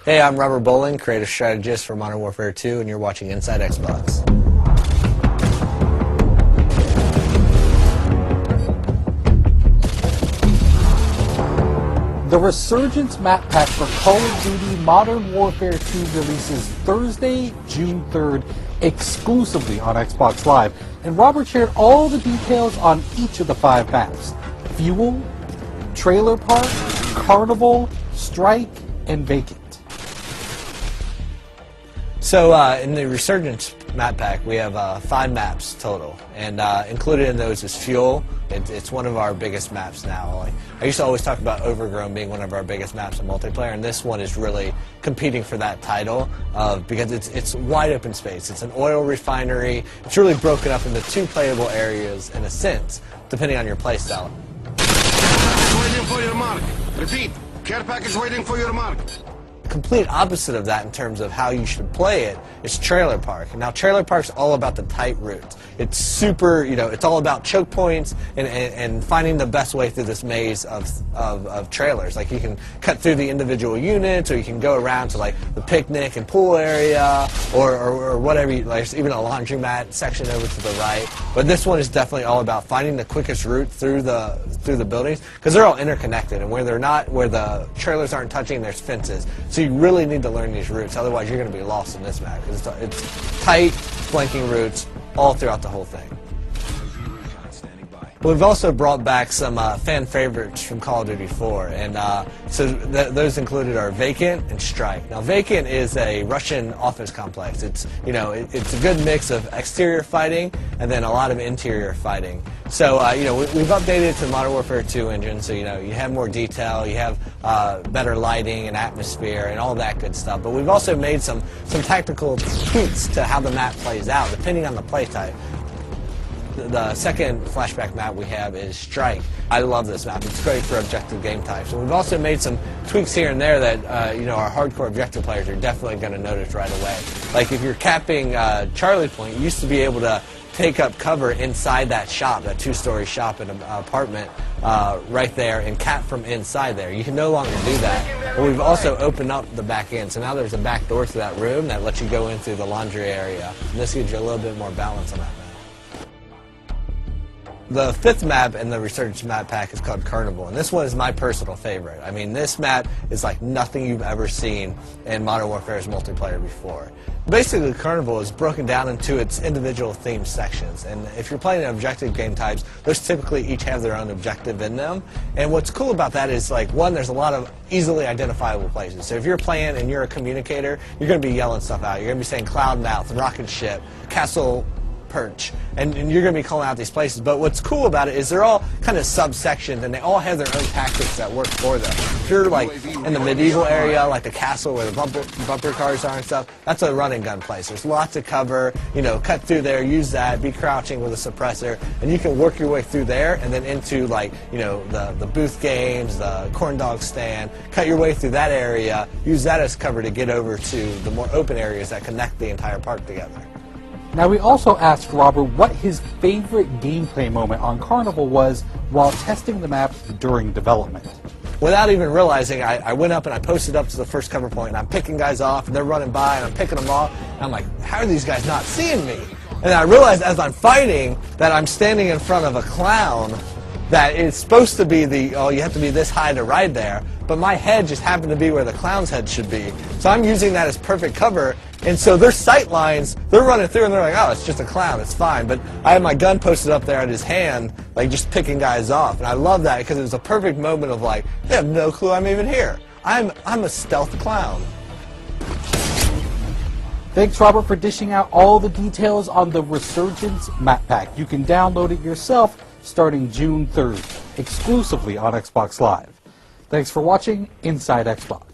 Hey, I'm Robert Bolin, creative strategist for Modern Warfare 2, and you're watching Inside Xbox. The Resurgence Map Pack for Call of Duty Modern Warfare 2 releases Thursday, June 3rd, exclusively on Xbox Live. And Robert shared all the details on each of the 5 maps: Fuel, Trailer Park, Carnival, Strike, and Vacant. So in the Resurgence Map Pack, we have 5 maps total, and included in those is Fuel. It's one of our biggest maps now. Like, I used to always talk about Overgrown being one of our biggest maps in multiplayer, and this one is really competing for that title because it's wide open space. It's an oil refinery. It's really broken up into 2 playable areas in a sense, depending on your playstyle. Waiting for your mark. Repeat. Care package waiting for your mark. Complete opposite of that in terms of how you should play it is Trailer Park. Now, Trailer Park's all about the tight routes. It's super, it's all about choke points and finding the best way through this maze of trailers. Like, you can cut through the individual units, or you can go around to like the picnic and pool area, or whatever. There's even a laundromat section over to the right. But this one is definitely all about finding the quickest route through the buildings, because they're all interconnected, and where the trailers aren't touching, there's fences. So you really need to learn these routes, otherwise you're going to be lost in this map, because it's tight, flanking routes all throughout the whole thing. We've also brought back some fan favorites from Call of Duty 4, and so those included are Vacant and Strike. Now, Vacant is a Russian office complex. It's it's a good mix of exterior fighting and then a lot of interior fighting. So we've updated it to the Modern Warfare 2 engine, so you have more detail, you have better lighting and atmosphere and all that good stuff. But we've also made some tactical tweaks to how the map plays out, depending on the play type. The second flashback map we have is Strike. I love this map. It's great for objective game types. And we've also made some tweaks here and there that our hardcore objective players are definitely going to notice right away. Like, if you're capping Charlie Point, you used to be able to take up cover inside that shop, that 2-story shop in an apartment right there, and cap from inside there. You can no longer do that. But we've also opened up the back end, so now there's a back door to that room that lets you go in through the laundry area. And this gives you a little bit more balance on that map. The 5th map in the Resurgence Map Pack is called Carnival, and this one is my personal favorite. I mean, this map is like nothing you've ever seen in Modern Warfare's multiplayer before. Basically, Carnival is broken down into its individual themed sections, and if you're playing objective game types, those typically each have their own objective in them. And what's cool about that is, like, one, there's a lot of easily identifiable places. So if you're playing and you're a communicator, you're going to be yelling stuff out. You're going to be saying Cloud Mouth, Rocket Ship, Castle Perch, and you're going to be calling out these places. But what's cool about it is they're all kind of subsections, and they all have their own tactics that work for them. If you're like in the medieval area, like the castle where the bumper cars are and stuff, that's a run and gun place. There's lots of cover, cut through there, use that, be crouching with a suppressor, and you can work your way through there and then into, like, the booth games, the corn dog stand, cut your way through that area, use that as cover to get over to the more open areas that connect the entire park together. Now, we also asked Robert what his favorite gameplay moment on Carnival was while testing the map during development. Without even realizing, I went up and I posted up to the first cover point, and I'm picking guys off, and they're running by, and I'm picking them off, and I'm like, how are these guys not seeing me? And I realized as I'm fighting that I'm standing in front of a clown that it's supposed to be you have to be this high to ride there, but my head just happened to be where the clown's head should be. So I'm using that as perfect cover, and so their sight lines, they're running through and they're like, oh, it's just a clown, it's fine. But I had my gun posted up there at his hand, like just picking guys off, and I love that because it was a perfect moment of like, they have no clue I'm even here. I'm a stealth clown. Thanks, Robert, for dishing out all the details on the Resurgence Map Pack. You can download it yourself starting June 3rd, exclusively on Xbox Live. Thanks for watching Inside Xbox.